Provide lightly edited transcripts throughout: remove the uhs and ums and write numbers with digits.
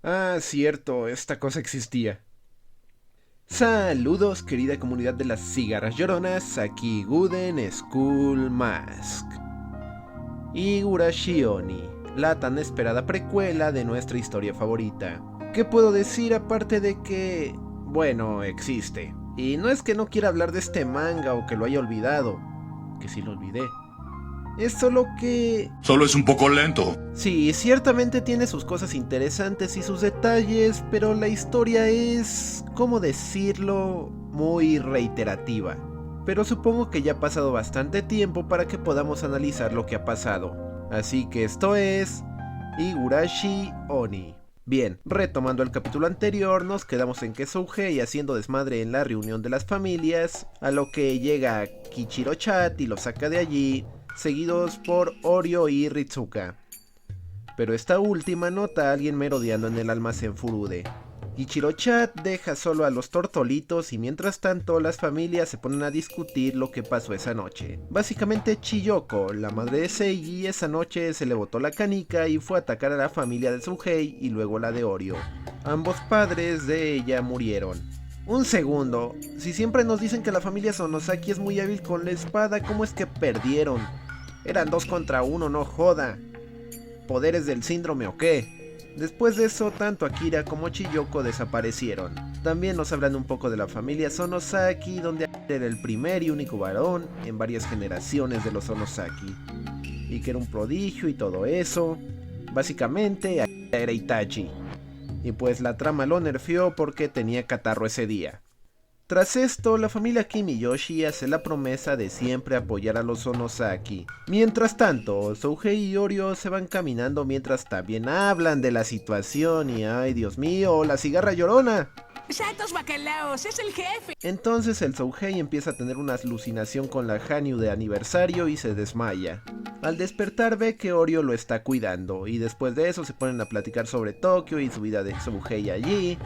Ah, cierto, esta cosa existía. Saludos, querida comunidad de las cigarras lloronas, aquí Guden School Mask. Higurashi Oni, la tan esperada precuela de nuestra historia favorita. ¿Qué puedo decir aparte de que, bueno, existe? Y no es que no quiera hablar de este manga o que lo haya olvidado, que sí lo olvidé. Es solo que... Solo es un poco lento. Sí, ciertamente tiene sus cosas interesantes y sus detalles, pero la historia es, ¿cómo decirlo?, muy reiterativa. Pero supongo que ya ha pasado bastante tiempo para que podamos analizar lo que ha pasado. Así que esto es Higurashi Oni. Bien, retomando el capítulo anterior, nos quedamos en que Souhei haciendo desmadre en la reunión de las familias, a lo que llega Kichiro-chat y lo saca de allí, seguidos por Oryo y Ritsuka. Pero esta última nota a alguien merodeando en el almacén Furude. Ichiro-chat deja solo a los tortolitos y mientras tanto las familias se ponen a discutir lo que pasó esa noche. Básicamente Chiyoko, la madre de Seiji, esa noche se le botó la canica y fue a atacar a la familia de Souhei y luego la de Oryo. Ambos padres de ella murieron. Un segundo, si siempre nos dicen que la familia Sonosaki es muy hábil con la espada, ¿cómo es que perdieron? Eran 2 contra 1, no joda. ¿Poderes del síndrome o qué? Después de eso, tanto Akira como Chiyoko desaparecieron. También nos hablan un poco de la familia Sonosaki, donde Akira era el primer y único varón en varias generaciones de los Sonosaki. Y que era un prodigio y todo eso. Básicamente, Akira era Itachi. Y pues la trama lo nerfeó porque tenía catarro ese día. Tras esto, la familia Kimiyoshi hace la promesa de siempre apoyar a los Sonosaki. Mientras tanto, Souhei y Oryo se van caminando mientras también hablan de la situación y ¡ay, Dios mío, la cigarra llorona! ¡Santos bacalaos! ¡Es el jefe! Entonces el Souhei empieza a tener una alucinación con la Hanyu de aniversario y se desmaya. Al despertar ve que Oryo lo está cuidando y después de eso se ponen a platicar sobre Tokio y su vida de Souhei allí,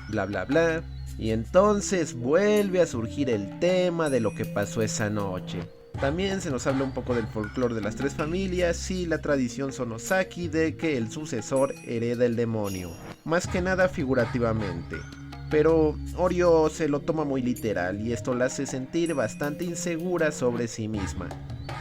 bla bla bla. Y entonces vuelve a surgir el tema de lo que pasó esa noche. También se nos habla un poco del folclore de las 3 familias y la tradición Sonosaki de que el sucesor hereda el demonio, más que nada figurativamente. Pero Oryo se lo toma muy literal y esto la hace sentir bastante insegura sobre sí misma.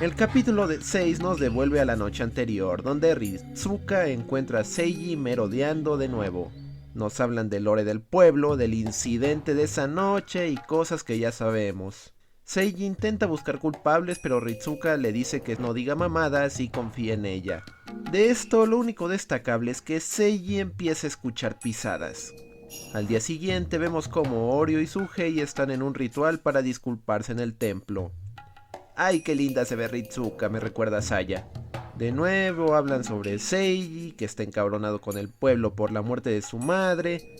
El capítulo 6 nos devuelve a la noche anterior, donde Ritsuka encuentra a Seiji merodeando de nuevo. Nos hablan del lore del pueblo, del incidente de esa noche y cosas que ya sabemos. Seiji intenta buscar culpables, pero Ritsuka le dice que no diga mamadas y confía en ella. De esto, lo único destacable es que Seiji empieza a escuchar pisadas. Al día siguiente vemos como Oryo y Souhei están en un ritual para disculparse en el templo. ¡Ay, qué linda se ve Ritsuka! Me recuerda a Saya. De nuevo hablan sobre Seiji, que está encabronado con el pueblo por la muerte de su madre.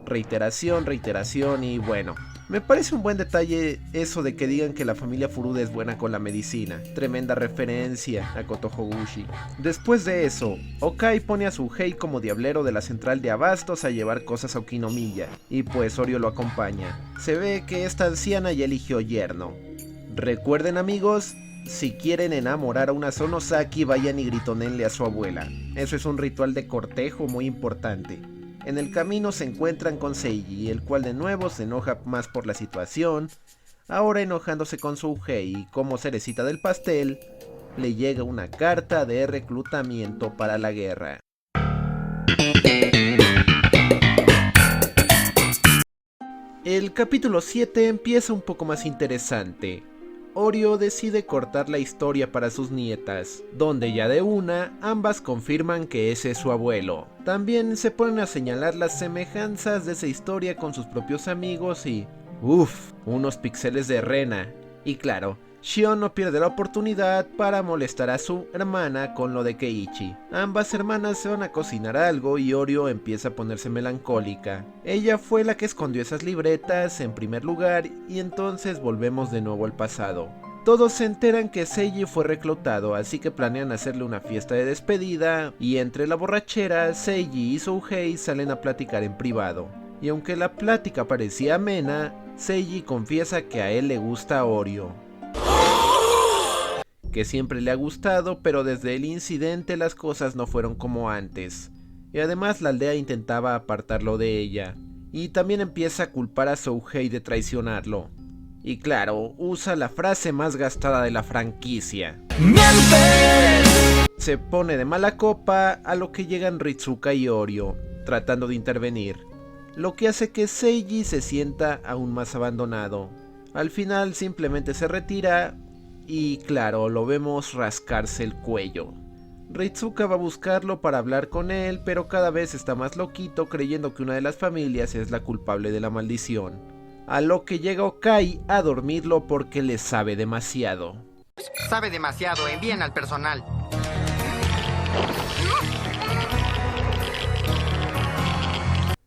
Reiteración, reiteración y bueno. Me parece un buen detalle eso de que digan que la familia Furude es buena con la medicina. Tremenda referencia a Koto Hogushi. Después de eso, Okai pone a Souhei como diablero de la central de abastos a llevar cosas a Okinomiya. Y pues Oryo lo acompaña. Se ve que esta anciana ya eligió yerno. Recuerden amigos, si quieren enamorar a una Sonosaki, vayan y gritonenle a su abuela. Eso es un ritual de cortejo muy importante. En el camino se encuentran con Seiji, el cual de nuevo se enoja más por la situación. Ahora enojándose con Souhei y como cerecita del pastel, le llega una carta de reclutamiento para la guerra. El capítulo 7 empieza un poco más interesante. Oryo decide cortar la historia para sus nietas, donde ya de una, ambas confirman que ese es su abuelo. También se ponen a señalar las semejanzas de esa historia con sus propios amigos y... uff, unos píxeles de rena. Y claro, Shion no pierde la oportunidad para molestar a su hermana con lo de Keiichi. Ambas hermanas se van a cocinar algo y Oryo empieza a ponerse melancólica. Ella fue la que escondió esas libretas en primer lugar y entonces volvemos de nuevo al pasado. Todos se enteran que Seiji fue reclutado, así que planean hacerle una fiesta de despedida y entre la borrachera, Seiji y Souhei salen a platicar en privado. Y aunque la plática parecía amena, Seiji confiesa que a él le gusta Oryo. Que siempre le ha gustado, pero desde el incidente las cosas no fueron como antes. y además la aldea intentaba apartarlo de ella. Y también empieza a culpar a Souhei de traicionarlo. Y claro, usa la frase más gastada de la franquicia. ¡Mientes! Se pone de mala copa, a lo que llegan Ritsuka y Oryo, tratando de intervenir, lo que hace que Seiji se sienta aún más abandonado. Al final simplemente se retira y claro, lo vemos rascarse el cuello. Ritsuka va a buscarlo para hablar con él, pero cada vez está más loquito creyendo que una de las familias es la culpable de la maldición. A lo que llega Okai a dormirlo porque le sabe demasiado. Sabe demasiado, envíen al personal.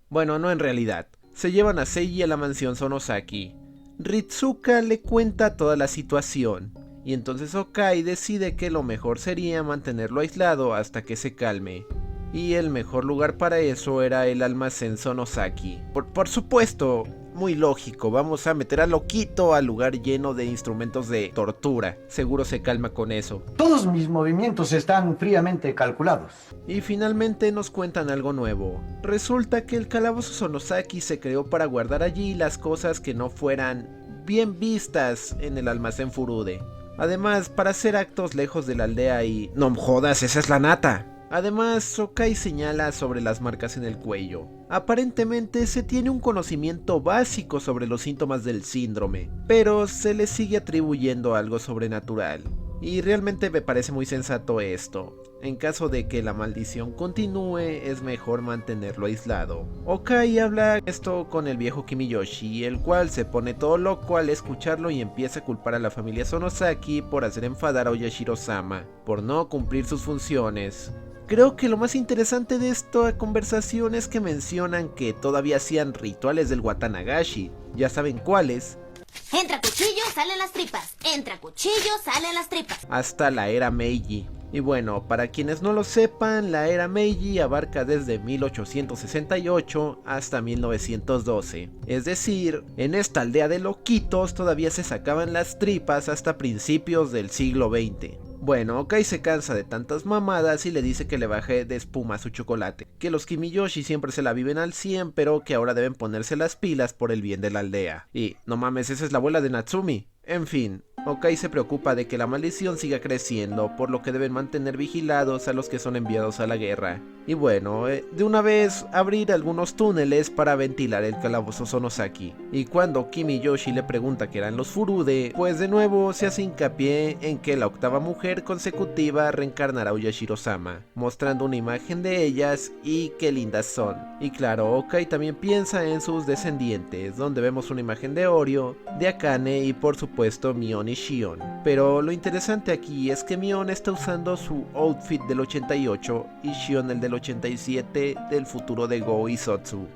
Bueno, no en realidad. Se llevan a Seiji a la mansión Sonosaki. Ritsuka le cuenta toda la situación, y entonces Okai decide que lo mejor sería mantenerlo aislado hasta que se calme. Y el mejor lugar para eso era el almacén Sonosaki. Por supuesto, muy lógico, vamos a meter a loquito al lugar lleno de instrumentos de tortura. Seguro se calma con eso. Todos mis movimientos están fríamente calculados. Y finalmente nos cuentan algo nuevo. Resulta que el calabozo Sonosaki se creó para guardar allí las cosas que no fueran bien vistas en el almacén Furude. Además, para hacer actos lejos de la aldea y... ¡No me jodas, esa es la nata! Además, Okai señala sobre las marcas en el cuello. Aparentemente se tiene un conocimiento básico sobre los síntomas del síndrome, pero se le sigue atribuyendo algo sobrenatural. Y realmente me parece muy sensato esto. En caso de que la maldición continúe, es mejor mantenerlo aislado. Okai habla esto con el viejo Kimiyoshi, el cual se pone todo loco al escucharlo y empieza a culpar a la familia Sonosaki por hacer enfadar a Oyashiro-sama, por no cumplir sus funciones. Creo que lo más interesante de esta conversación es que mencionan que todavía hacían rituales del Watanagashi, ya saben cuáles. Entra cuchillo, salen las tripas. Entra cuchillo, salen las tripas. Hasta la era Meiji. Y bueno, para quienes no lo sepan, la era Meiji abarca desde 1868 hasta 1912. Es decir, en esta aldea de loquitos todavía se sacaban las tripas hasta principios del siglo XX. Bueno, Okai se cansa de tantas mamadas y le dice que le baje de espuma a su chocolate, que los Kimiyoshi siempre se la viven al 100, pero que ahora deben ponerse las pilas por el bien de la aldea. Y, no mames, esa es la abuela de Natsumi. En fin, Okai se preocupa de que la maldición siga creciendo, por lo que deben mantener vigilados a los que son enviados a la guerra. Y bueno, de una vez abrir algunos túneles para ventilar el calabozo Sonosaki. Y cuando Kimiyoshi le pregunta qué eran los Furude, pues de nuevo se hace hincapié en que la octava mujer consecutiva reencarnará a Oyashiro-sama, mostrando una imagen de ellas y qué lindas son. Y claro, Okai también piensa en sus descendientes, donde vemos una imagen de Oryo, de Akane y por supuesto Mion y Shion. Pero lo interesante aquí es que Mion está usando su outfit del 88 y Shion el del 87 del futuro de Go y Sotsu.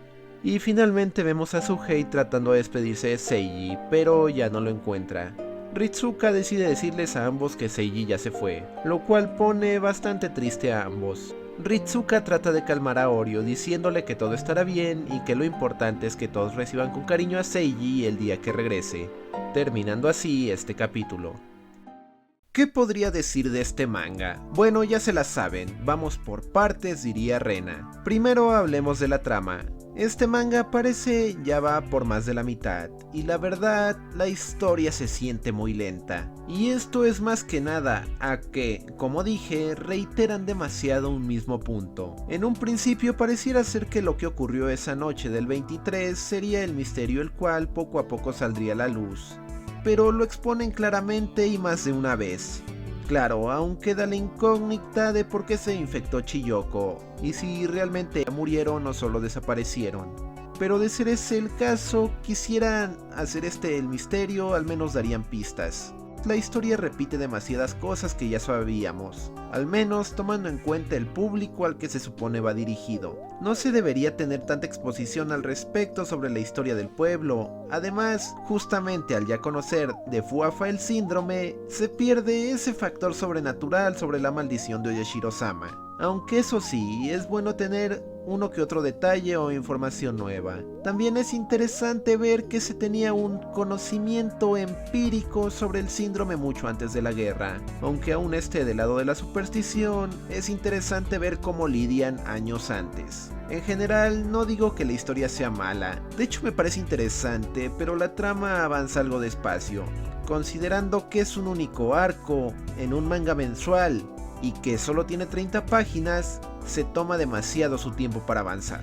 Y finalmente vemos a Souhei tratando de despedirse de Seiji, pero ya no lo encuentra. Ritsuka decide decirles a ambos que Seiji ya se fue, lo cual pone bastante triste a ambos. Ritsuka trata de calmar a Oryo diciéndole que todo estará bien y que lo importante es que todos reciban con cariño a Seiji el día que regrese, terminando así este capítulo. ¿Qué podría decir de este manga? Bueno, ya se la saben, vamos por partes, diría Rena. Primero hablemos de la trama. Este manga parece ya va por más de la mitad, y la verdad, la historia se siente muy lenta. Y esto es más que nada a que, como dije, reiteran demasiado un mismo punto. En un principio pareciera ser que lo que ocurrió esa noche del 23 sería el misterio el cual poco a poco saldría a la luz, pero lo exponen claramente y más de una vez. Claro, aún queda la incógnita de por qué se infectó Chiyoko, y si realmente murieron o solo desaparecieron. Pero de ser ese el caso, quisieran hacer el misterio, al menos darían pistas. La historia repite demasiadas cosas que ya sabíamos, al menos tomando en cuenta el público al que se supone va dirigido. No se debería tener tanta exposición al respecto sobre la historia del pueblo. Además, justamente al ya conocer de Fuafa el síndrome, se pierde ese factor sobrenatural sobre la maldición de Oyashiro-sama. Aunque eso sí, es bueno tener uno que otro detalle o información nueva. También es interesante ver que se tenía un conocimiento empírico sobre el síndrome mucho antes de la guerra. Aunque aún esté del lado de la superstición, es interesante ver cómo lidian años antes. En general, no digo que la historia sea mala, de hecho me parece interesante, pero la trama avanza algo despacio. Considerando que es un único arco en un manga mensual y que solo tiene 30 páginas, se toma demasiado su tiempo para avanzar.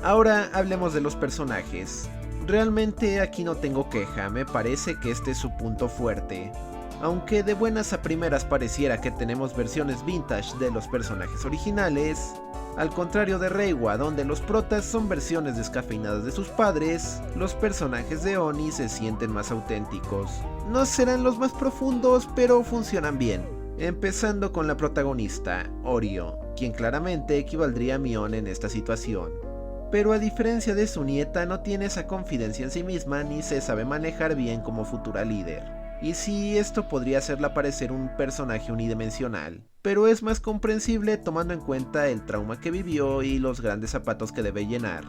Ahora hablemos de los personajes. Realmente aquí no tengo queja, me parece que este es su punto fuerte. Aunque de buenas a primeras pareciera que tenemos versiones vintage de los personajes originales, al contrario de Reiwa, donde los protas son versiones descafeinadas de sus padres, los personajes de Oni se sienten más auténticos. No serán los más profundos, pero funcionan bien. Empezando con la protagonista, Orio, quien claramente equivaldría a Mion en esta situación. Pero a diferencia de su nieta, no tiene esa confianza en sí misma ni se sabe manejar bien como futura líder. Y sí, esto podría hacerla parecer un personaje unidimensional, pero es más comprensible tomando en cuenta el trauma que vivió y los grandes zapatos que debe llenar.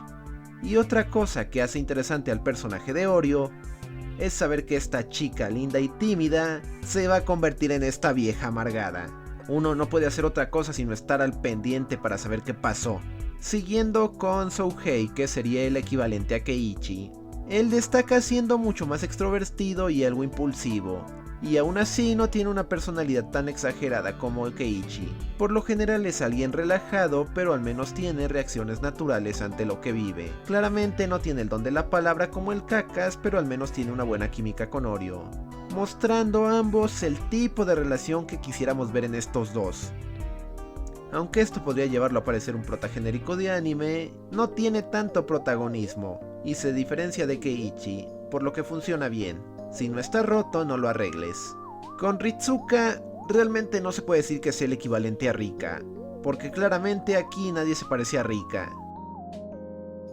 Y otra cosa que hace interesante al personaje de Orio es saber que esta chica linda y tímida se va a convertir en esta vieja amargada. Uno no puede hacer otra cosa sino estar al pendiente para saber qué pasó. Siguiendo con Souhei, que sería el equivalente a Keiichi. Él destaca siendo mucho más extrovertido y algo impulsivo, y aún así no tiene una personalidad tan exagerada como Keiichi. Por lo general es alguien relajado, pero al menos tiene reacciones naturales ante lo que vive. Claramente no tiene el don de la palabra como el Kakas, pero al menos tiene una buena química con Orio, mostrando a ambos el tipo de relación que quisiéramos ver en estos dos. Aunque esto podría llevarlo a parecer un prota genérico de anime, no tiene tanto protagonismo y se diferencia de Keiichi, por lo que funciona bien. Si no está roto, no lo arregles. Con Ritsuka, realmente no se puede decir que sea el equivalente a Rika, porque claramente aquí nadie se parece a Rika.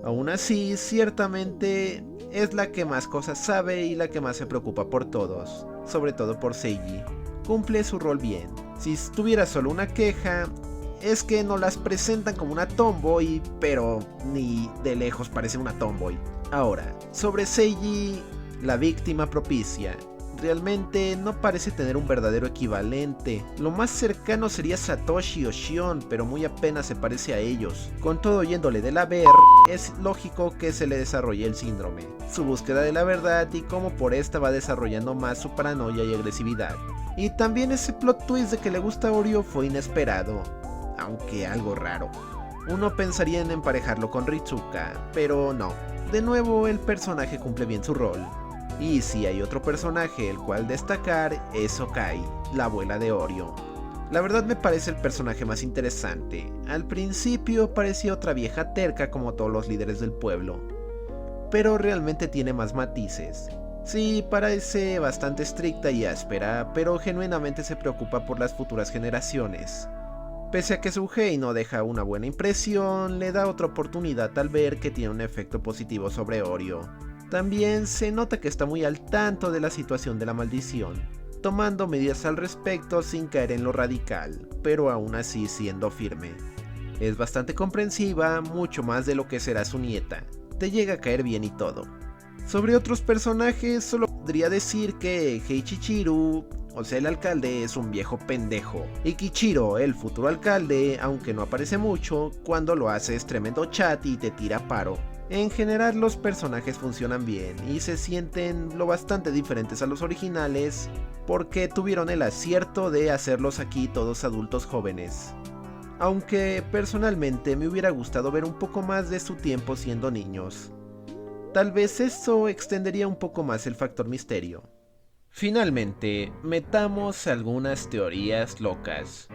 Aún así, ciertamente es la que más cosas sabe y la que más se preocupa por todos, sobre todo por Seiji. Cumple su rol bien. Si tuviera solo una queja, es que no las presentan como una tomboy, pero ni de lejos parece una tomboy. Ahora, sobre Seiji, la víctima propicia. Realmente no parece tener un verdadero equivalente. Lo más cercano sería Satoshi o Shion, pero muy apenas se parece a ellos. Con todo yéndole de la ver, es lógico que se le desarrolle el síndrome, su búsqueda de la verdad y cómo por esta va desarrollando más su paranoia y agresividad. Y también ese plot twist de que le gusta a Orio fue inesperado, aunque algo raro. Uno pensaría en emparejarlo con Ritsuka, pero no. De nuevo, el personaje cumple bien su rol. Y si hay otro personaje el cual destacar, es Okai, la abuela de Orio. La verdad me parece el personaje más interesante. Al principio parecía otra vieja terca como todos los líderes del pueblo, pero realmente tiene más matices. Sí, parece bastante estricta y áspera, pero genuinamente se preocupa por las futuras generaciones. Pese a que Souhei no deja una buena impresión, le da otra oportunidad al ver que tiene un efecto positivo sobre Orio. También se nota que está muy al tanto de la situación de la maldición, tomando medidas al respecto sin caer en lo radical, pero aún así siendo firme. Es bastante comprensiva, mucho más de lo que será su nieta. Te llega a caer bien y todo. Sobre otros personajes, solo podría decir que Heichichiru, o sea el alcalde, es un viejo pendejo. Y Kichiro, el futuro alcalde, aunque no aparece mucho, cuando lo hace es tremendo chat y te tira paro. En general los personajes funcionan bien y se sienten lo bastante diferentes a los originales porque tuvieron el acierto de hacerlos aquí todos adultos jóvenes. Aunque personalmente me hubiera gustado ver un poco más de su tiempo siendo niños. Tal vez eso extendería un poco más el factor misterio. Finalmente, metamos algunas teorías locas.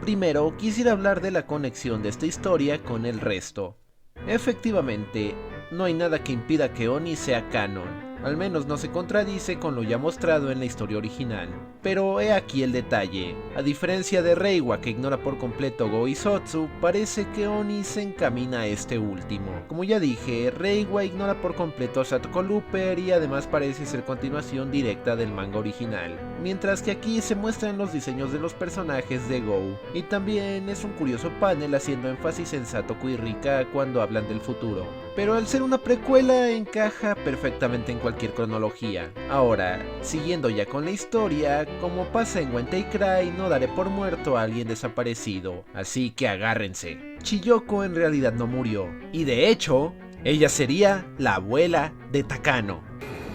Primero, quisiera hablar de la conexión de esta historia con el resto. Efectivamente, no hay nada que impida que Oni sea canon, al menos no se contradice con lo ya mostrado en la historia original. Pero he aquí el detalle, a diferencia de Reiwa que ignora por completo Goizotsu, parece que Oni se encamina a este último. Como ya dije, Reiwa ignora por completo a Satoko Looper y además parece ser continuación directa del manga original. mientras que aquí se muestran los diseños de los personajes de Go, y también es un curioso panel haciendo énfasis en Satoko y Rika cuando hablan del futuro. Pero al ser una precuela encaja perfectamente en cualquier cronología. Ahora, siguiendo ya con la historia, como pasa en Wentei Cry, no daré por muerto a alguien desaparecido, así que agárrense. Chiyoko en realidad no murió, y de hecho, ella sería la abuela de Takano.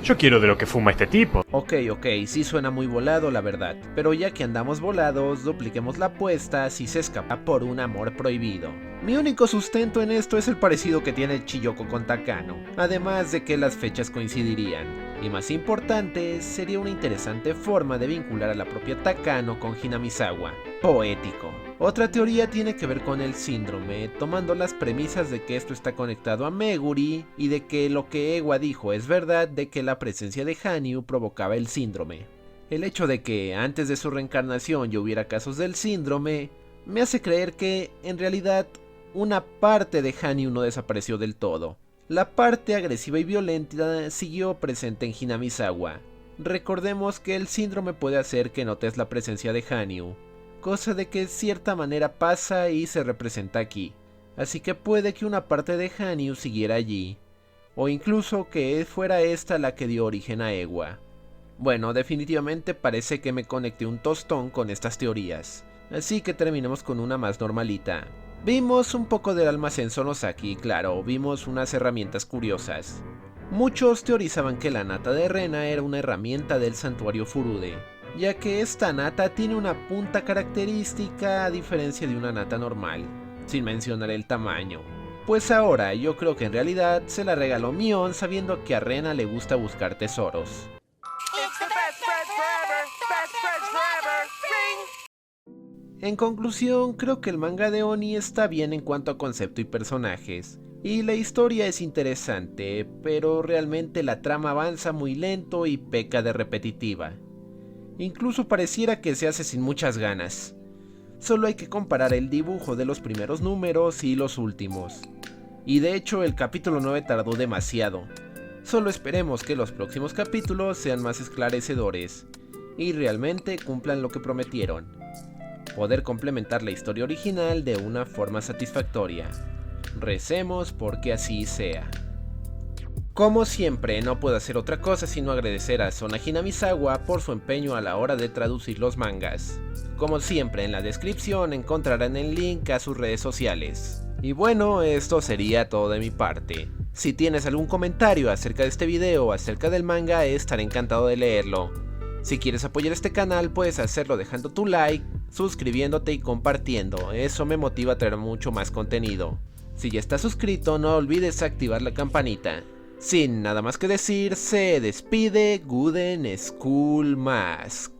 Yo quiero de lo que fuma este tipo. Ok, sí suena muy volado la verdad, pero ya que andamos volados, dupliquemos la apuesta si se escapa por un amor prohibido. Mi único sustento en esto es el parecido que tiene Chiyoko con Takano, además de que las fechas coincidirían. Y más importante, sería una interesante forma de vincular a la propia Takano con Hinamizawa. Poético. Otra teoría tiene que ver con el síndrome, tomando las premisas de que esto está conectado a Meguri y de que lo que Ewa dijo es verdad de que la presencia de Hanyu provocaba el síndrome. El hecho de que antes de su reencarnación ya hubiera casos del síndrome me hace creer que, en realidad, una parte de Hanyu no desapareció del todo. La parte agresiva y violenta siguió presente en Hinamizawa. Recordemos que el síndrome puede hacer que notes la presencia de Hanyu, cosa de que de cierta manera pasa y se representa aquí, así que puede que una parte de Hanyu siguiera allí, o incluso que fuera esta la que dio origen a Ewa. Bueno, definitivamente parece que me conecté un tostón con estas teorías, así que terminemos con una más normalita. Vimos un poco del almacén Sonosaki, claro, vimos unas herramientas curiosas. Muchos teorizaban que la nata de Rena era una herramienta del santuario Furude, ya que esta nata tiene una punta característica a diferencia de una nata normal, sin mencionar el tamaño. Pues ahora yo creo que en realidad se la regaló Mion sabiendo que a Rena le gusta buscar tesoros. En conclusión, creo que el manga de Oni está bien en cuanto a concepto y personajes, y la historia es interesante, pero realmente la trama avanza muy lento y peca de repetitiva. Incluso pareciera que se hace sin muchas ganas. Solo hay que comparar el dibujo de los primeros números y los últimos. Y de hecho el capítulo 9 tardó demasiado. Solo esperemos que los próximos capítulos sean más esclarecedores y realmente cumplan lo que prometieron: poder complementar la historia original de una forma satisfactoria. Recemos porque así sea. Como siempre, no puedo hacer otra cosa sino agradecer a Sona Hinamizawa por su empeño a la hora de traducir los mangas. Como siempre, en la descripción encontrarán el link a sus redes sociales. Y bueno, esto sería todo de mi parte. Si tienes algún comentario acerca de este video o acerca del manga, estaré encantado de leerlo. Si quieres apoyar este canal, puedes hacerlo dejando tu like, suscribiéndote y compartiendo, eso me motiva a traer mucho más contenido. Si ya estás suscrito, no olvides activar la campanita. Sin nada más que decir, se despide Gooden School Mask.